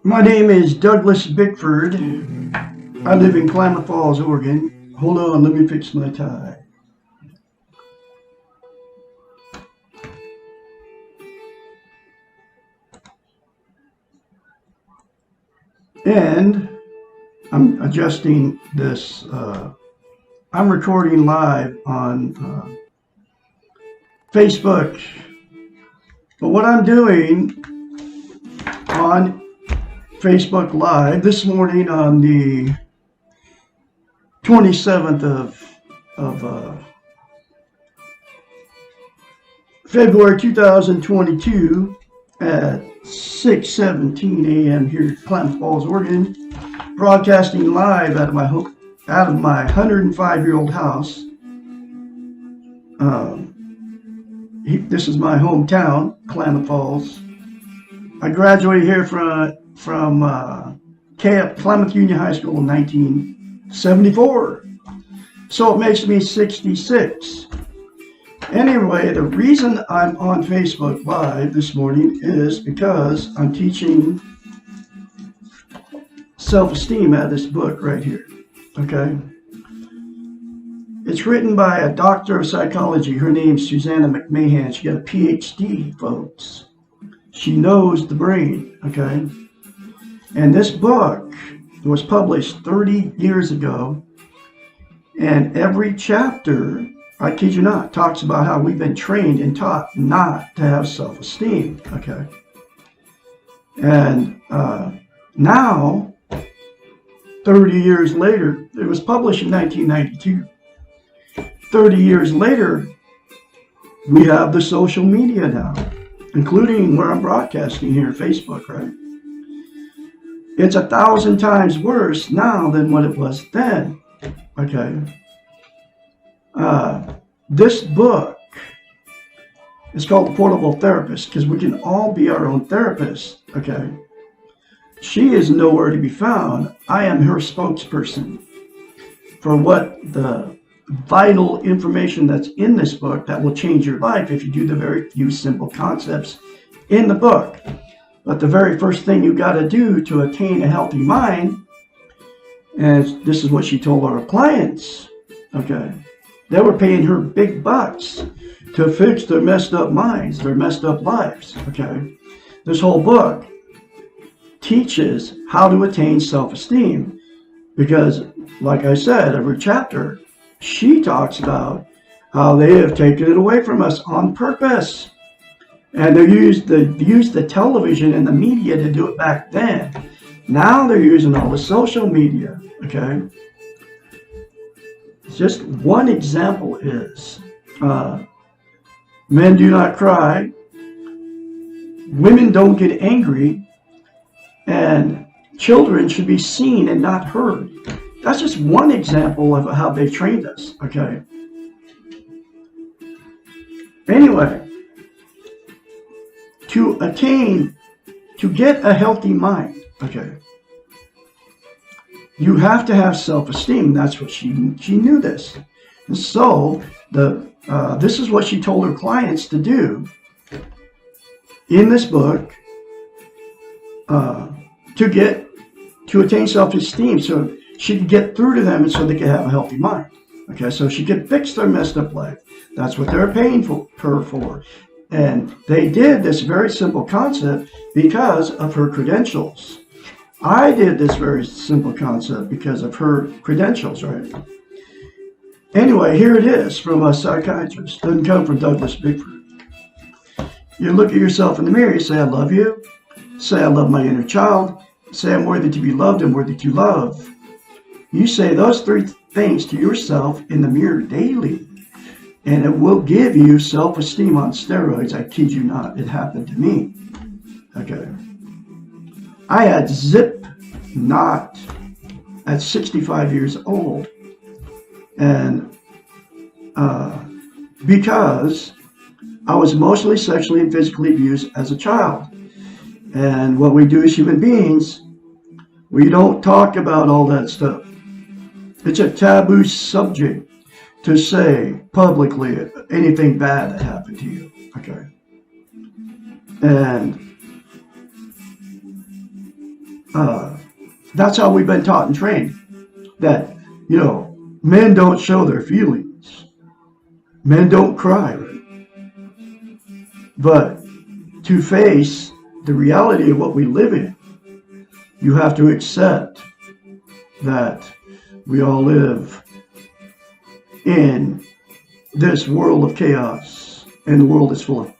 My name is Douglas Bickford. I live in Klamath Falls, Oregon. Hold on, let me fix my tie. And I'm adjusting this. I'm recording live on Facebook. But what I'm doing on Facebook Live this morning on the 27th of February 2022 at 6:17 a.m. here in Klamath Falls, Oregon, broadcasting live out of my 105-year-old house. This is my hometown, Klamath Falls. I graduated here from Klamath Union High School in 1974. So it makes me 66. Anyway, the reason I'm on Facebook Live this morning is because I'm teaching self-esteem out of this book right here. Okay? It's written by a doctor of psychology. Her name's Susanna McMahon. She got a PhD, folks. She knows the brain, okay? And this book was published 30 years ago. And every chapter, I kid you not, talks about how we've been trained and taught not to have self-esteem, okay? And now, 30 years later, it was published in 1992. 30 years later, we have the social media now, including where I'm broadcasting here, Facebook, right? It's 1,000 times worse now than what it was then, okay? This book is called The Portable Therapist because we can all be our own therapist, okay? She is nowhere to be found. I am her spokesperson for what the vital information that's in this book that will change your life if you do the very few simple concepts in the book. But the very first thing you got to do to attain a healthy mind, and this is what she told our clients, okay? They were paying her big bucks to fix their messed up minds, their messed up lives, okay? This whole book teaches how to attain self-esteem because, like I said, every chapter, she talks about how they have taken it away from us on purpose. And they used the television and the media to do it back then. Now they're using all the social media, okay? Just one example is men do not cry, women don't get angry, and children should be seen and not heard. That's just one example of how they've trained us, okay? Anyway, to get a healthy mind, okay, you have to have self-esteem. That's what she knew this. And so this is what she told her clients to do in this book to attain self-esteem. So she could get through to them and so they could have a healthy mind. Okay, so she could fix their messed up life. That's what they're paying her for. And they did this very simple concept because of her credentials. I did this very simple concept because of her credentials, right? Anyway, here it is from a psychiatrist. Doesn't come from Douglas Bickford. You look at yourself in the mirror, you say, I love you. Say, I love my inner child. Say, I'm worthy to be loved and worthy to love. You say those three things to yourself in the mirror daily, and it will give you self-esteem on steroids. I kid you not. It happened to me. Okay. I had zip knot at 65 years old. And because I was emotionally, sexually, and physically abused as a child. And what we do as human beings, we don't talk about all that stuff. It's a taboo subject to say publicly anything bad that happened to you. Okay. And That's how we've been taught and trained. That, men don't show their feelings. Men don't cry. But to face the reality of what we live in, you have to accept that we all live in this world of chaos, and the world is full of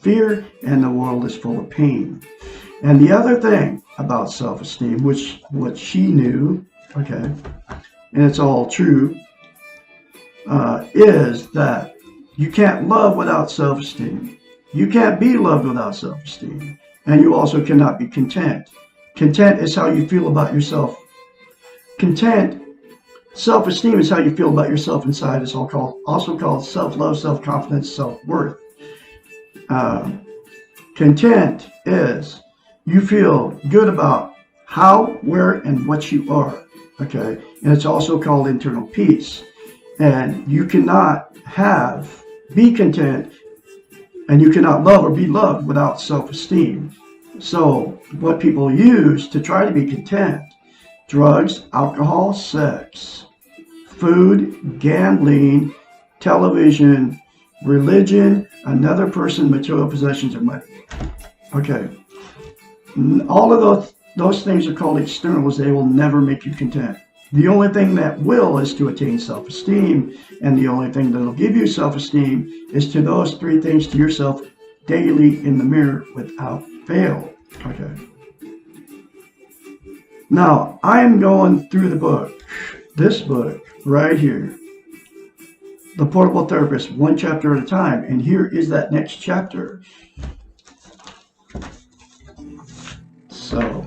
fear, and the world is full of pain. And the other thing about self-esteem, which what she knew, okay, and it's all true, is that you can't love without self-esteem. You can't be loved without self-esteem. And you also cannot be content. Content is how you feel about yourself. Self-esteem is how you feel about yourself inside. It's also called self-love, self-confidence, self-worth. Content is you feel good about how, where, and what you are. Okay, and it's also called internal peace. And you cannot be content, and you cannot love or be loved without self-esteem. So what people use to try to be content: drugs, alcohol, sex, food, gambling, television, religion, another person, material possessions, or money. Okay. All of those things are called externals. They will never make you content. The only thing that will is to attain self-esteem, and the only thing that will give you self-esteem is to those three things to yourself daily in the mirror without fail. Okay. Now, I am going through this book right here, The Portable Therapist, one chapter at a time, and here is that next chapter. So,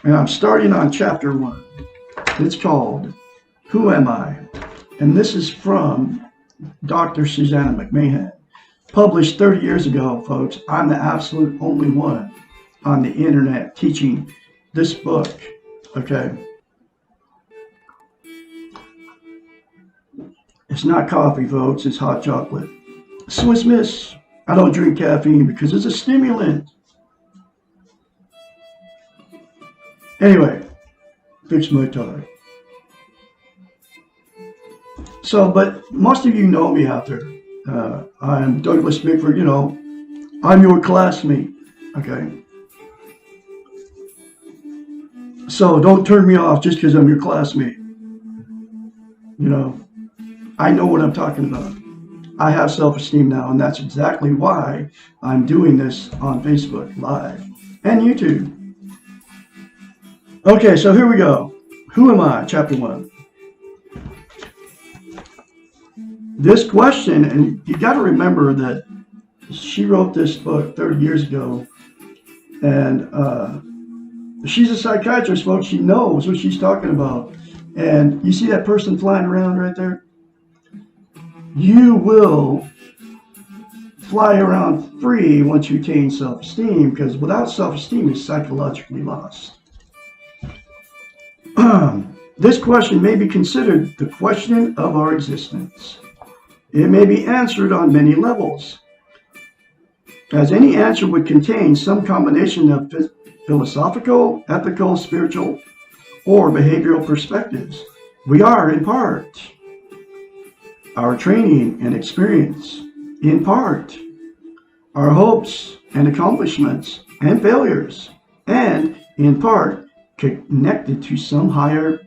and I'm starting on chapter 1. It's called Who Am I? And this is from Dr. Susanna McMahon. Published 30 years ago, folks. I'm the absolute only one on the internet teaching this book. Okay. It's not coffee, folks. It's hot chocolate. Swiss Miss. I don't drink caffeine because it's a stimulant. Anyway, fix my tie. So, but most of you know me out there. I'm Douglas Bickford, I'm your classmate, okay? So don't turn me off just because I'm your classmate. I know what I'm talking about. I have self-esteem now, and that's exactly why I'm doing this on Facebook Live and YouTube. Okay, so here we go. Who am I? Chapter 1. This question, and you got to remember that she wrote this book 30 years ago, and she's a psychiatrist, folks. She knows what she's talking about. And you see that person flying around right there? You will fly around free once you attain self-esteem, because without self-esteem, you're psychologically lost. This question may be considered the question of our existence. It may be answered on many levels, as any answer would contain some combination of philosophical, ethical, spiritual, or behavioral perspectives. We are, in part, our training and experience, in part, our hopes and accomplishments and failures, and in part, connected to some higher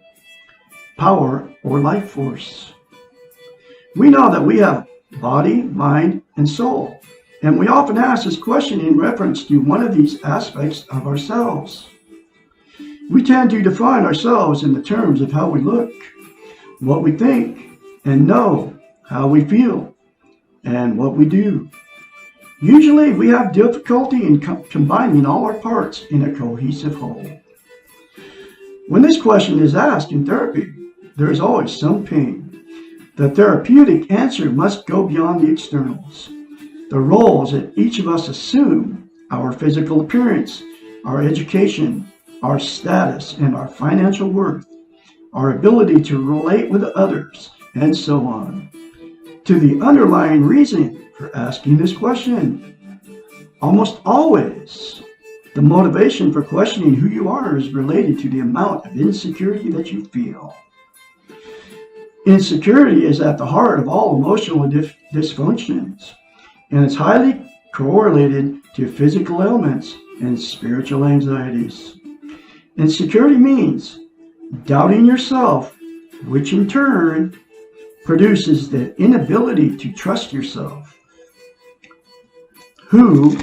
power or life force. We know that we have body, mind, and soul, and we often ask this question in reference to one of these aspects of ourselves. We tend to define ourselves in the terms of how we look, what we think, and know, how we feel, and what we do. Usually, we have difficulty in combining all our parts in a cohesive whole. When this question is asked in therapy, there is always some pain. The therapeutic answer must go beyond the externals. The roles that each of us assume, our physical appearance, our education, our status, and our financial worth, our ability to relate with others, and so on, to the underlying reason for asking this question. Almost always, The motivation for questioning who you are is related to the amount of insecurity that you feel. Insecurity is at the heart of all emotional dysfunctions, and it's highly correlated to physical ailments and spiritual anxieties. Insecurity means doubting yourself, which in turn produces the inability to trust yourself, who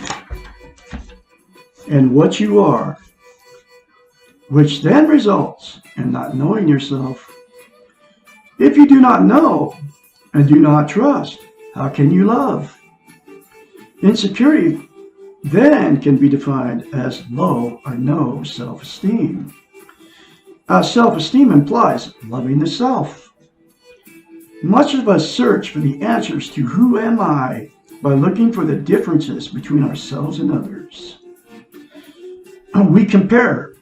and what you are, which then results in not knowing yourself. If you do not know and do not trust, how can you love? Insecurity then can be defined as low or no self-esteem. Self-esteem implies loving the self. Much of us search for the answers to who am I by looking for the differences between ourselves and others. We compare,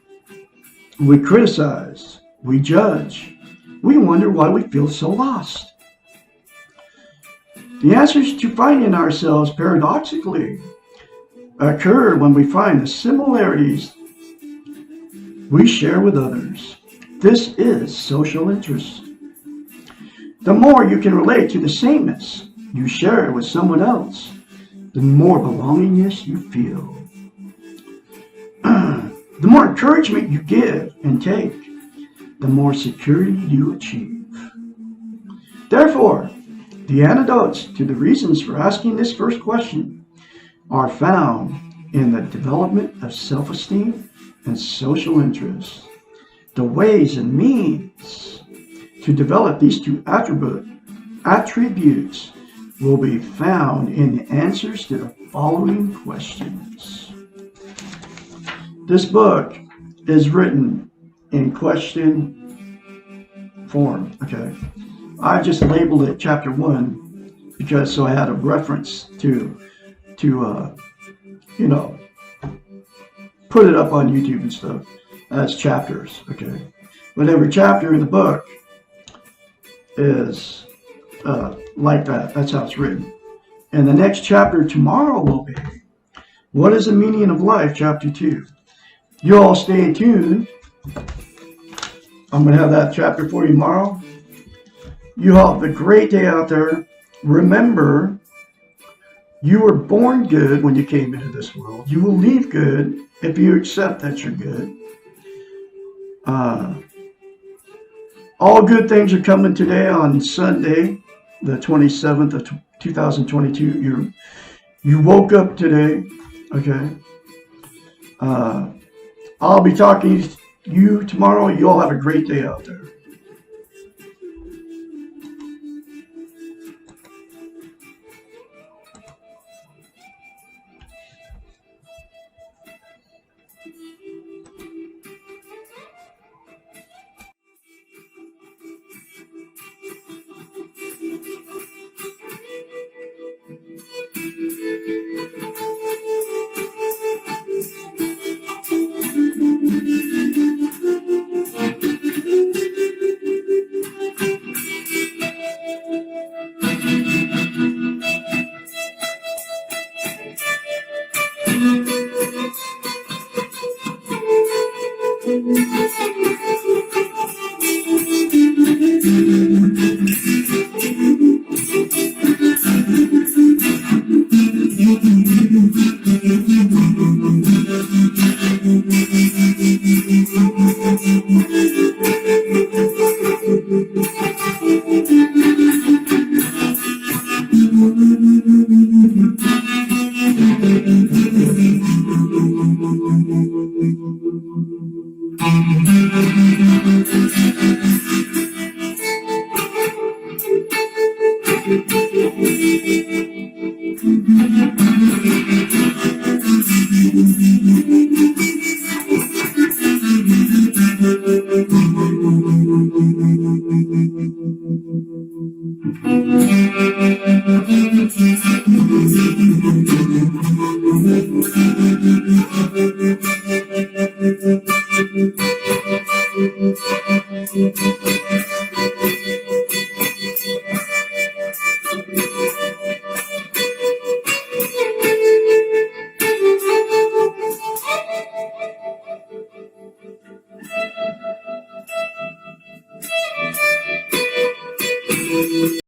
we criticize, we judge, we wonder why we feel so lost. The answers to finding ourselves paradoxically occur when we find the similarities we share with others. This is social interest. The more you can relate to the sameness you share with someone else, the more belongingness you feel. The more encouragement you give and take, the more security you achieve. Therefore, the antidotes to the reasons for asking this first question are found in the development of self-esteem and social interest. The ways and means to develop these two attributes will be found in the answers to the following questions. This book is written in question form, okay? I just labeled it chapter 1 because so I had a reference to put it up on YouTube and stuff as chapters, okay? But every chapter in the book is like that. That's how it's written. And the next chapter tomorrow will be, What is the Meaning of Life, chapter 2. You all stay tuned. I'm going to have that chapter for you tomorrow. You all have a great day out there. Remember, you were born good when you came into this world. You will leave good if you accept that you're good. All good things are coming today on Sunday, the 27th of 2022. You woke up today, okay? I'll be talking to you tomorrow. You all have a great day out there.